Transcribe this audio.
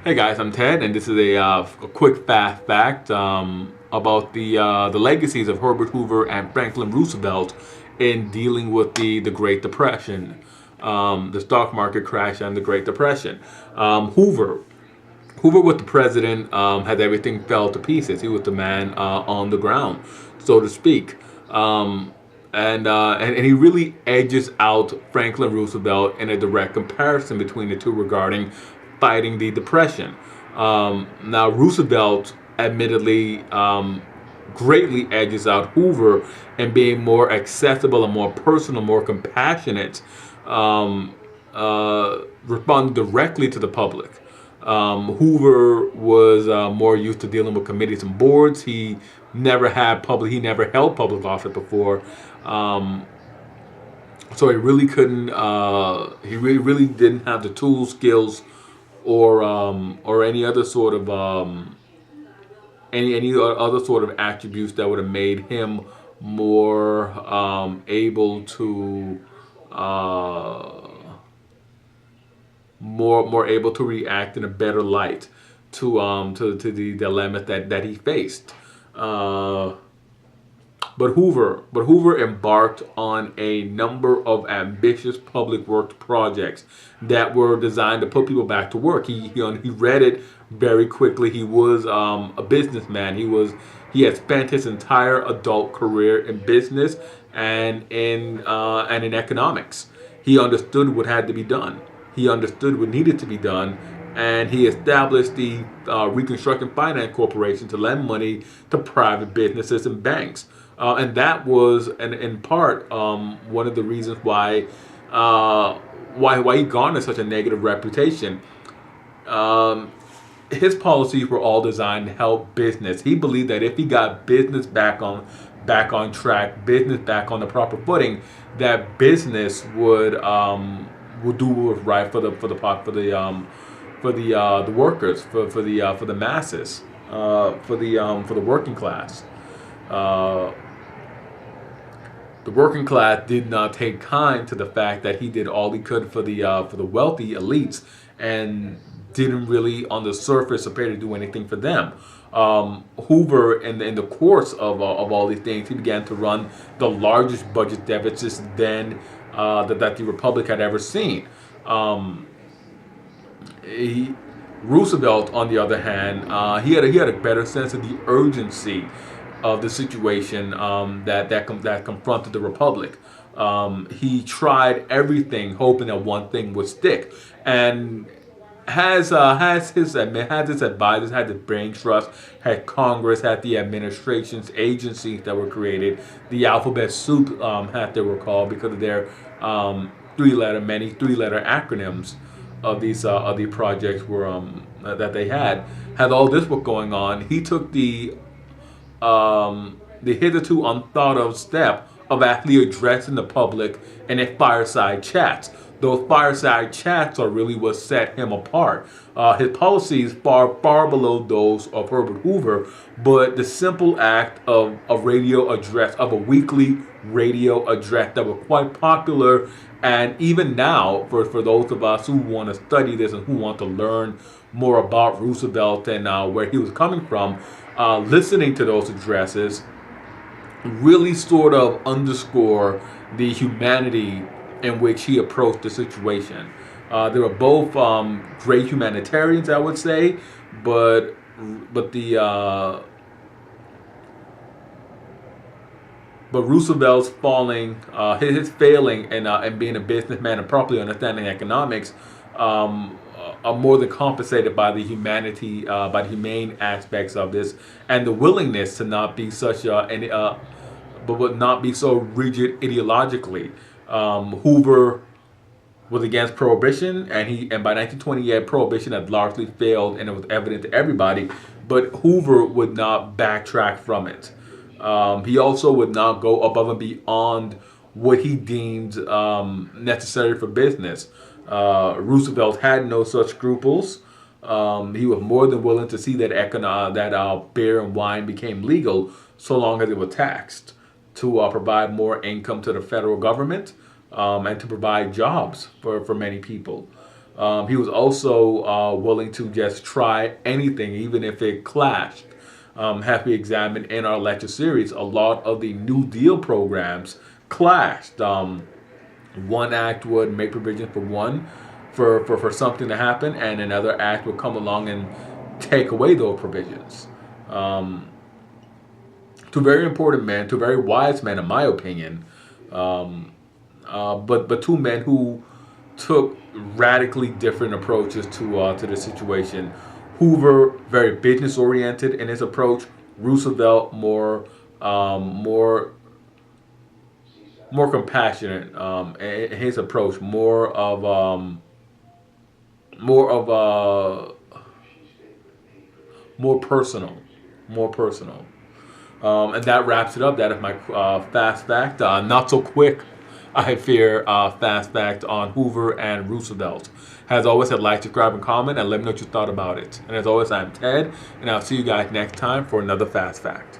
Hey guys, I'm Ted, and this is a quick fast fact about the legacies of Herbert Hoover and Franklin Roosevelt in dealing with the Great Depression, the stock market crash, and the Great Depression. Hoover was the president, had everything fell to pieces. He was the man on the ground, so to speak. And he really edges out Franklin Roosevelt in a direct comparison between the two regarding fighting the Depression. Now, Roosevelt admittedly greatly edges out Hoover in being more accessible and more personal, more compassionate, responding directly to the public. Hoover was more used to dealing with committees and boards. He never held public office before. So he really couldn't, really didn't have the tools, skills, or any other sort of any other sort of attributes that would have made him more able to more able to react in a better light to the dilemma that he faced. But Hoover embarked on a number of ambitious public works projects that were designed to put people back to work. He read it very quickly. He was a businessman. He had spent his entire adult career in business and in economics. He understood what had to be done. He understood what needed to be done, and he established the Reconstruction Finance Corporation to lend money to private businesses and banks. And that was, in part, one of the reasons why he garnered such a negative reputation. His policies were all designed to help business. He believed that if he got business back on track, business back on the proper footing, that business would do what was right for the workers, for the masses, for the working class. The working class did not take kind to the fact that he did all he could for the wealthy elites and didn't really, on the surface, appear to do anything for them. Hoover, in the course of all these things, he began to run the largest budget deficits then that the Republic had ever seen. Roosevelt, on the other hand, he had a better sense of the urgency of the situation that confronted the Republic. He tried everything, hoping that one thing would stick, and has his advisors, had the brain trust, had Congress, had the administration's agencies that were created, the alphabet soup, as they were called because of their many three-letter acronyms of the projects were that they had all this work going on. He took the hitherto unthought of step of actually addressing the public in a fireside chats. Those fireside chats are really what set him apart. His policies far below those of Herbert Hoover, but the simple act of a weekly radio address that were quite popular. And even now, for those of us who want to study this and who want to learn more about Roosevelt and where he was coming from, listening to those addresses really sort of underscore the humanity in which he approached the situation. They were both great humanitarians, I would say, but Roosevelt's his failing in being a businessman and properly understanding economics, are more than compensated by the humane aspects of this, and the willingness to not be but would not be so rigid ideologically. Hoover was against prohibition, and by 1928, prohibition had largely failed, and it was evident to everybody. But Hoover would not backtrack from it. He also would not go above and beyond what he deemed necessary for business. Roosevelt had no such scruples. He was more than willing to see that beer and wine became legal, so long as it was taxed, to provide more income to the federal government, and to provide jobs for many people. He was also willing to just try anything, even if it clashed. Have we examined in our lecture series, a lot of the New Deal programs clashed. One act would make provision for something to happen, and another act would come along and take away those provisions. Two very important men, two very wise men, in my opinion, but two men who took radically different approaches to the situation. Hoover, very business oriented in his approach. Roosevelt, more compassionate in his approach, more personal, more personal. And that wraps it up. That is my fast fact. Not so quick, I fear, fast fact on Hoover and Roosevelt. As always, I'd like to subscribe and comment and let me know what you thought about it. And as always, I'm Ted, and I'll see you guys next time for another fast fact.